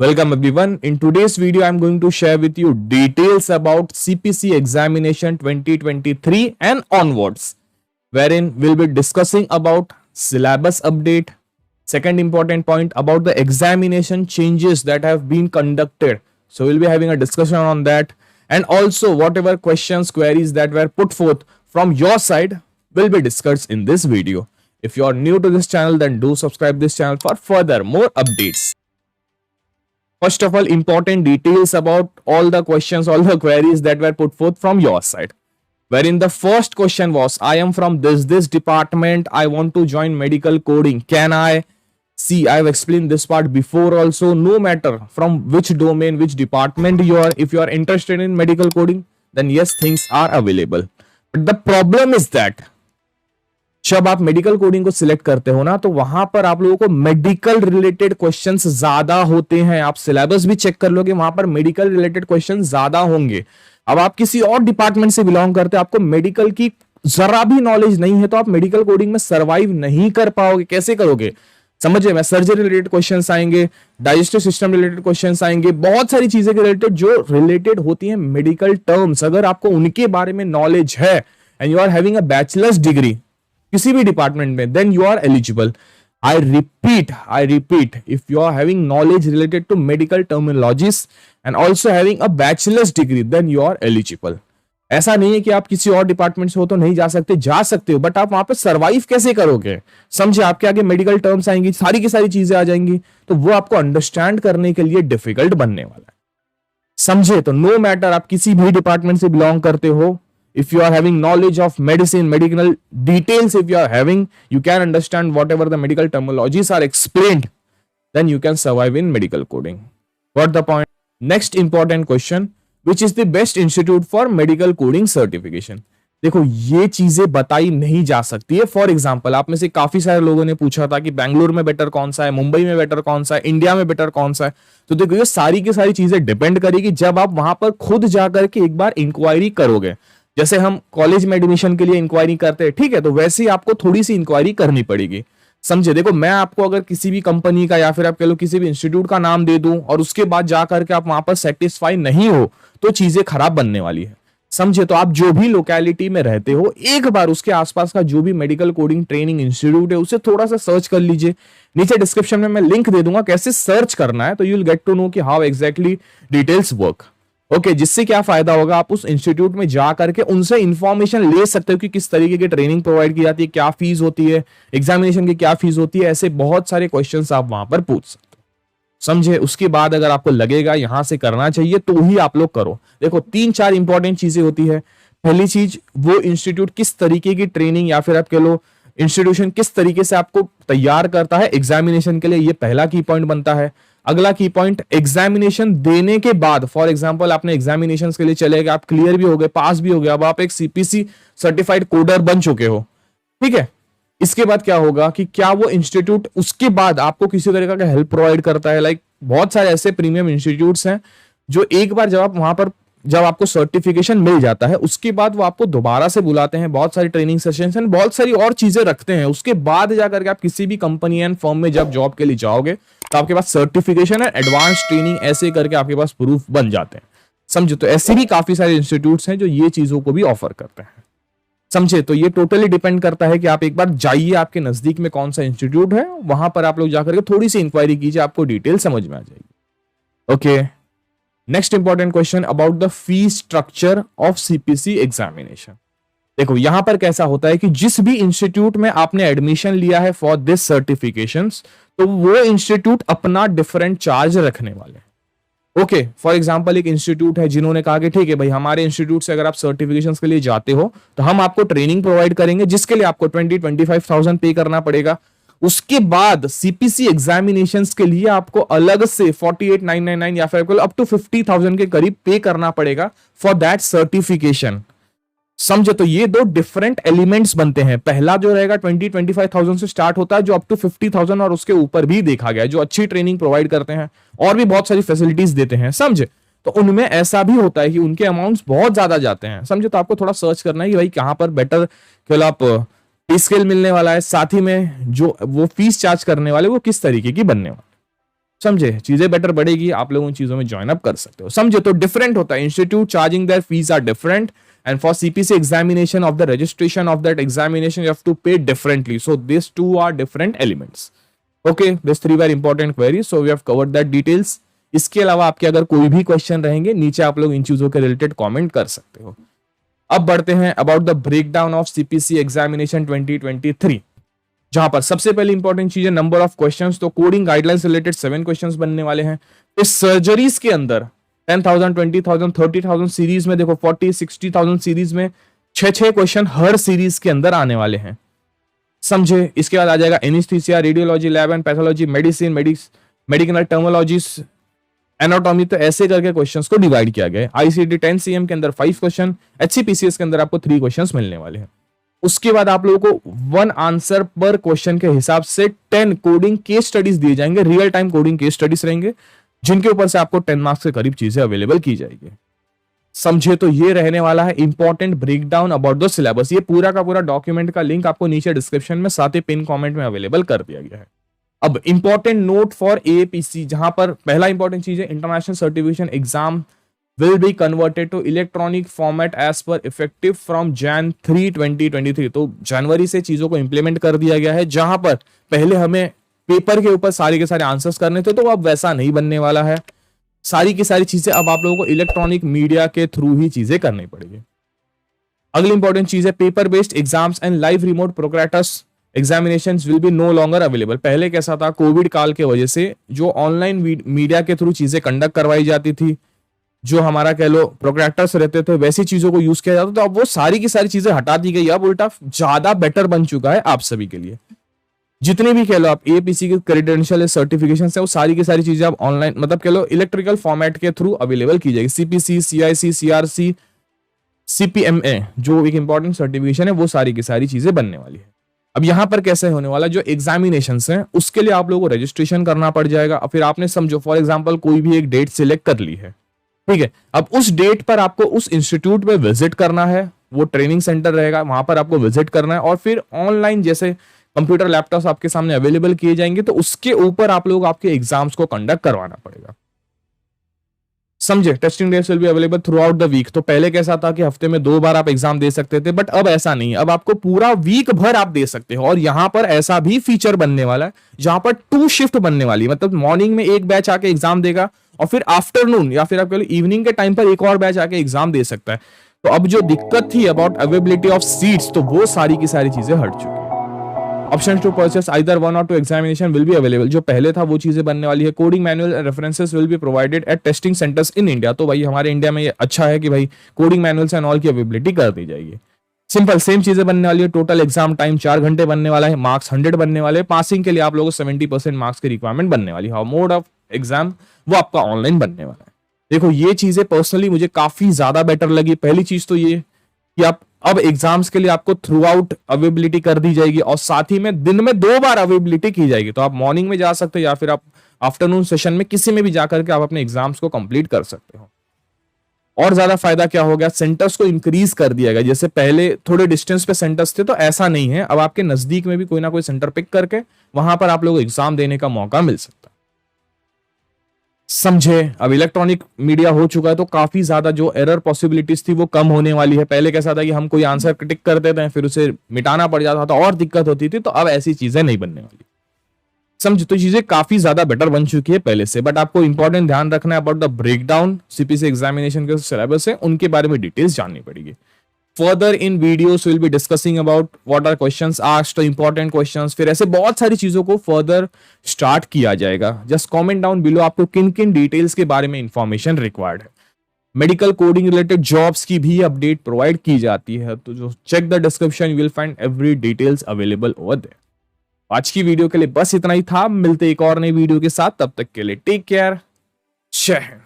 Welcome everyone. In today's video, I'm going to share with you details about CPC examination 2023 and onwards, wherein we'll be discussing about syllabus update. Second important point about the examination changes that have been conducted. So we'll be having a discussion on that, and also whatever questions, queries that were put forth from your side will be discussed in this video. If you are new to this channel, then do subscribe this channel for further more updates. First of all, important details about all the questions, all the queries that were put forth from your side. Wherein the first question was, I am from this department, I want to join medical coding. Can I? See, I've explained this part before also. No matter from which domain, which department you are, if you are interested in medical coding, then yes, things are available. But the problem is that जब आप medical coding को select करते हो ना, तो वहां पर आप लोगों को मेडिकल रिलेटेड क्वेश्चंस ज्यादा होते हैं. आप सिलेबस भी चेक कर लोगे, वहां पर मेडिकल रिलेटेड क्वेश्चंस ज्यादा होंगे. अब आप किसी और डिपार्टमेंट से बिलोंग करते हो, आपको मेडिकल की जरा भी नॉलेज नहीं है, तो आप मेडिकल कोडिंग में सर्वाइव नहीं कर पाओगे. कैसे करोगे? समझिए, मैं सर्जरी रिलेटेड क्वेश्चंस आएंगे, डाइजेस्टिव सिस्टम रिलेटेड क्वेश्चंस आएंगे, बहुत सारी चीजें के रिलेटेड जो रिलेटेड होती हैं मेडिकल टर्म्स. अगर आपको उनके बारे में नॉलेज है and you are having a bachelor's degree किसी भी डिपार्टमेंट में, then you are eligible. I repeat, if you are having knowledge related to medical terminologies and also having a bachelor's degree, then you are eligible. ऐसा नहीं है कि आप किसी और डिपार्टमेंट से हो तो नहीं जा सकते, जा सकते हो, बट आप वहां पे सर्वाइव कैसे करोगे? समझे, आपके आगे मेडिकल टर्म्स आएंगी, सारी की सारी चीजें आ जाएंगी, तो वो आपको अंडरस्टैंड करने के लिए डिफिकल्ट बनने वाला है. समझे? तो नो मैटर आप किसी भी डिपार्टमेंट से बिलोंग करते हो, if you are having knowledge of medicine, medical details, if you are having, you can understand whatever the medical terminologies are explained, then you can survive in medical coding. Got the point? Next important question, which is the best institute for medical coding certification? देखो, ये चीजें बताई नहीं जा सकती है. For example, आप में से काफी सारे लोगों ने पूछा था कि बैंगलोर में बेटर कौन सा है, मुंबई में बेटर कौन सा है, इंडिया में बेटर कौन सा है. तो देखो, ये सारी की सारी चीजें डिपेंड करेगी जब आप वहां पर खुद जाकर के एक बार इंक्वायरी करोगे. जैसे हम कॉलेज में एडमिशन के लिए इंक्वायरी करते हैं, ठीक है, तो वैसे ही आपको थोड़ी सी इंक्वायरी करनी पड़ेगी. समझे? देखो, मैं आपको अगर किसी भी कंपनी का या फिर आप कह लो किसी भी इंस्टीट्यूट का नाम दे दूं और उसके बाद जाकर के आप वहां पर सेटिस्फाई नहीं हो, तो चीजें खराब बनने वाली है. समझे? तो आप जो भी लोकेलिटी में रहते हो, एक बार उसके आसपास का जो भी मेडिकल कोडिंग ट्रेनिंग इंस्टीट्यूट है, उसे थोड़ा सा सर्च कर लीजिए. नीचे डिस्क्रिप्शन में मैं लिंक दे दूंगा कैसे सर्च करना है, तो you will get to know कि how exactly details work. Okay, जिससे क्या फायदा होगा, आप उस इंस्टीट्यूट में जा करके उनसे इंफॉर्मेशन ले सकते हो कि किस तरीके की ट्रेनिंग प्रोवाइड की जाती है, क्या फीस होती है, एग्जामिनेशन की क्या फीस होती है. ऐसे बहुत सारे क्वेश्चंस आप वहां पर पूछ सकते हो. समझे? उसके बाद अगर आपको लगेगा यहां से करना चाहिए, तो ही आप लोग करो. देखो, 3-4 इंपॉर्टेंट चीजें होती है. पहली चीज, वो इंस्टीट्यूट किस तरीके की ट्रेनिंग या फिर आप कह लो इंस्टीट्यूशन किस तरीके से आपको तैयार करता है एग्जामिनेशन के लिए, ये पहला की पॉइंट बनता है. अगला की पॉइंट, एग्जामिनेशन देने के बाद, फॉर एग्जांपल आपने एग्जामिनेशंस के लिए चले गए, आप क्लियर भी हो गए, पास भी हो गए, अब आप एक सीपीसी सर्टिफाइड कोडर बन चुके हो, ठीक है. इसके बाद क्या होगा कि क्या वो इंस्टीट्यूट उसके बाद आपको किसी तरीके का हेल्प प्रोवाइड करता है? लाइक बहुत सारे ऐसे प्रीमियम इंस्टीट्यूट्स हैं जो एक बार जब आप वहां पर जब आपको सर्टिफिकेशन मिल जाता है, उसके बाद वो आपको दोबारा से बुलाते हैं, बहुत सारी ट्रेनिंग सेशंस एंड बहुत सारी और चीजें रखते हैं. उसके बाद जाकर के आप किसी भी कंपनी एंड फर्म में जब जॉब के लिए जाओगे, तो आपके पास सर्टिफिकेशन है, एडवांस ट्रेनिंग, ऐसे करके आपके पास प्रूफ बन जाते हैं. समझे? तो ऐसे भी काफी सारे इंस्टीट्यूट्स हैं जो ये चीजों को भी ऑफर करते हैं. समझे? तो ये टोटली डिपेंड करता है कि आप एक बार जाइए, आपके नजदीक में कौन सा इंस्टीट्यूट है, वहां पर आप लोग जाकर के थोड़ी सी इंक्वायरी कीजिए, आपको डिटेल समझ में आ जाएगी. Okay, next important question about the fee structure of CPC examination. देखो, यहां पर कैसा होता है कि जिस भी इंस्टीट्यूट में आपने एडमिशन लिया है फॉर दिस सर्टिफिकेशंस, तो वो इंस्टीट्यूट अपना डिफरेंट चार्ज रखने वाले हैं. ओके, फॉर एग्जांपल एक इंस्टीट्यूट है जिन्होंने कहा कि ठीक है भाई, हमारे इंस्टीट्यूट से अगर आप सर्टिफिकेशंस के लिए जाते हो तो हम आपको ट्रेनिंग प्रोवाइड करेंगे, जिसके लिए आपको 20-25,000 पे करना पड़ेगा. उसके बाद सीपीसी एग्जामिनेशंस के लिए आपको अलग से 48,999 या फिर अप टू 50,000 के करीब पे करना पड़ेगा फॉर दैट सर्टिफिकेशन. समझे? तो ये दो डिफरेंट एलिमेंट्स बनते हैं. पहला जो रहेगा 20-25,000 से स्टार्ट होता है, जो अप टू 50,000 और उसके ऊपर भी देखा गया है, जो अच्छी ट्रेनिंग प्रोवाइड करते हैं और भी बहुत सारी फैसिलिटीज देते हैं. समझे? तो उनमें ऐसा भी होता है कि उनके अमाउंट्स बहुत ज्यादा जाते हैं. समझे? तो आपको थोड़ा सर्च करना है कि भाई कहां पर बेटर केवल आप पे स्केल मिलने वाला है, साथ ही में जो वो फीस चार्ज करने वाले वो किस तरीके की बनने वाली. समझे, चीजें बेटर बढ़ेगी, आप लोग उन चीजों में ज्वाइन अप कर सकते हो। समझे, तो डिफरेंट होता है, institute charging their fees are different and for CPC examination of the registration of that examination you have to pay differently, so these two are different elements. Okay, these three were important queries, so we have covered that details. इसके अलावा आपके अगर कोई भी question रहेंगे नीचे आप लोग इन चीजों के रिलेटेड कमेंट कर सकते हो। अब बढ़ते हैं about the breakdown of CPC examination 2023, जहां पर सबसे पहले इंपॉर्टेंट चीज है नंबर ऑफ क्वेश्चंस। तो कोडिंग गाइडलाइंस रिलेटेड 7 क्वेश्चंस बनने वाले हैं। इस सर्जरीज के अंदर 10,000, 20,000, 30,000 सीरीज में देखो 40, 60,000 सीरीज में 6 क्वेश्चन हर सीरीज के अंदर आने वाले हैं। समझे, इसके बाद आ जाएगा anaesthesia, radiology, lab and pathology, medicine, medical terminology, anatomy, तो ऐसे करके क्वेश्चंस को डिवाइड किया गया है। आईसीटी 10 सीएम के अंदर 5 क्वेश्चन, एचसीपीसीएस के अंदर आपको 3 क्वेश्चंस मिलने वाले हैं। उसके बाद आप लोगों को 1 आंसर पर क्वेश्चन के हिसाब से 10 कोडिंग केस स्टडीज दिए जाएंगे, real time coding case studies रहेंगे, जिनके ऊपर से आपको 10 मार्क्स के करीब चीजें अवेलेबल की जाएगी। समझे, तो ये रहने वाला है important breakdown about the syllabus. ये पूरा का पूरा डॉक्यूमेंट का लिंक आपको नीचे डिस्क्रिप्शन में साथ ही पिन कमेंट में अवेलेबल कर दिया गया है। अब इंपॉर्टेंट नोट फॉर एपीसी, जहां पर पहला इंपॉर्टेंट चीज है international certification exam will be converted to electronic format as per effective from Jan 3, 2023। तो जनवरी से चीजों को इंप्लीमेंट कर दिया गया है, जहां पर पहले हमें पेपर के ऊपर सारे के सारे आंसर्स करने थे, तो अब वैसा नहीं बनने वाला है। सारी की सारी चीजें अब आप लोगों को इलेक्ट्रॉनिक मीडिया के थ्रू ही चीजें करनी पड़ेगी। अगली इंपॉर्टेंट चीज है paper based exams and live remote proctored examinations will be no longer available. पहले कैसा था, कोविड काल के वजह से जो ऑनलाइन मीडिया के थ्रू चीजें कंडक्ट करवाई जाती थी, जो हमारा कह लो प्रोग्रेक्टर्स रहते थे, वैसी चीजों को यूज किया जाता, तो अब वो सारी की सारी चीजें हटा दी गई। अब उल्टा ज्यादा बेटर बन चुका है आप सभी के लिए। जितनी भी कह लो आप एपीसी के क्रेडेंशियल सर्टिफिकेशन है, वो सारी की सारी चीजें आप ऑनलाइन मतलब कह लो इलेक्ट्रिकल फॉर्मेट के थ्रू अवेलेबल की जाएगी। सीपीसी, सीआईसी, सीआरसी, सीपीएमए जो एक इंपॉर्टेंट सर्टिफिकेशन है, वो सारी की सारी चीजें बनने वाली है। अब यहां पर कैसे होने वाला, जो एग्जामिनेशंस हैं उसके लिए आप लोगों को रजिस्ट्रेशन करना पड़ जाएगा। फिर आपने समझो फॉर एग्जाम्पल कोई भी एक डेट सिलेक्ट कर ली है, ठीक है, अब उस डेट पर आपको उस इंस्टीट्यूट में विजिट करना है, वो ट्रेनिंग सेंटर रहेगा, वहां पर आपको विजिट करना है, और फिर ऑनलाइन जैसे कंप्यूटर लैपटॉप आपके सामने अवेलेबल किए जाएंगे, तो उसके ऊपर आप लोग आपके एग्जाम्स को कंडक्ट करवाना पड़ेगा। समझे, testing days will be available throughout the week. तो पहले कैसा था कि हफ्ते में 2 बार आप एग्जाम दे सकते थे, बट अब ऐसा नहीं, अब आपको पूरा वीक भर आप दे सकते हो। और यहां पर ऐसा भी फीचर बनने वाला है जहां पर 2 शिफ्ट बनने वाली है, मतलब मॉर्निंग में एक बैच आके एग्जाम देगा और फिर आफ्टरनून या फिर आप कह लो इवनिंग के टाइम पर एक और बैच आके एग्जाम दे सकता है। तो अब जो दिक्कत थी अबाउट अवेलेबिलिटी ऑफ सीट्स, तो वो सारी की सारी चीजें हट चुकी है। ऑप्शन टू परचेस आइदर 1 और 2 एग्जामिनेशन विल बी अवेलेबल, जो पहले था वो चीजें बनने वाली है। Coding manual references will be provided eight testing centres in India. तो भाई हमारे इंडिया में ये अच्छा है कि भाई कोडिंग मैनुअल्स एंड ऑल की अवेलेबिलिटी कर दी जाएगी। सिंपल सेम चीजें बनने वाली है। टोटल एग्जाम टाइम 4 घंटे बनने वाला है, मार्क्स 100 बनने वाले, पासिंग के लिए आप लोगों को 70% मार्क्स की रिक्वायरमेंट बनने वाली है। मोड ऑफ एग्जाम वो आपका ऑनलाइन बनने वाला है। देखो ये चीजें पर्सनली मुझे काफी ज्यादा बेटर लगी। पहली चीज तो ये कि आप अब एग्जाम्स के लिए आपको थ्रू आउट अवेलेबिलिटी कर दी जाएगी, और साथ ही में दिन में 2 बार अवेलेबिलिटी की जाएगी। तो आप मॉर्निंग में जा सकते हो या फिर आप आफ्टरनून सेशन में किसी में भी जाकर के आप अपने एग्जाम्स को कंप्लीट कर सकते हो। और ज्यादा फायदा क्या हो गया, सेंटर्स को इंक्रीज कर दिया गया। जैसे पहले थोड़े डिस्टेंस पे सेंटर्स थे, तो ऐसा नहीं है, अब आपके नजदीक में भी कोई ना कोई सेंटर पिक करके वहां पर आप लोग एग्जाम देने का मौका मिल सकता है। समझे, अब इलेक्ट्रॉनिक मीडिया हो चुका है, तो काफी ज्यादा जो एरर पॉसिबिलिटीज थी वो कम होने वाली है। पहले कैसा था कि हम कोई आंसर टिक करते थे फिर उसे मिटाना पड़ जाता था और दिक्कत होती थी, तो अब ऐसी चीजें नहीं बनने वाली। समझे, तो चीजें काफी ज्यादा बेटर बन चुकी है पहले से। बट आपको इंपॉर्टेंट ध्यान रखना है about the breakdown CPC examination के सिलेबस है, उनके बारे में डिटेल्स जाननी पड़ेगी। Further in videos will be discussing about what are questions asked, तो इंपॉर्टेंट क्वेश्चंस, फिर ऐसे बहुत सारी चीजों को फर्दर स्टार्ट किया जाएगा। जस्ट कमेंट डाउन बिलो आपको किन किन डिटेल्स के बारे में इंफॉर्मेशन रिक्वायर्ड है। मेडिकल कोडिंग रिलेटेड जॉब्स की भी अपडेट प्रोवाइड की जाती है, तो जो check the description, you will find every details available over there. आज की वीडियो के लिए बस इतना ही था, मिलते एक और नई वीडियो के साथ, तब तक के लिए टेक केयर, जय हिंद।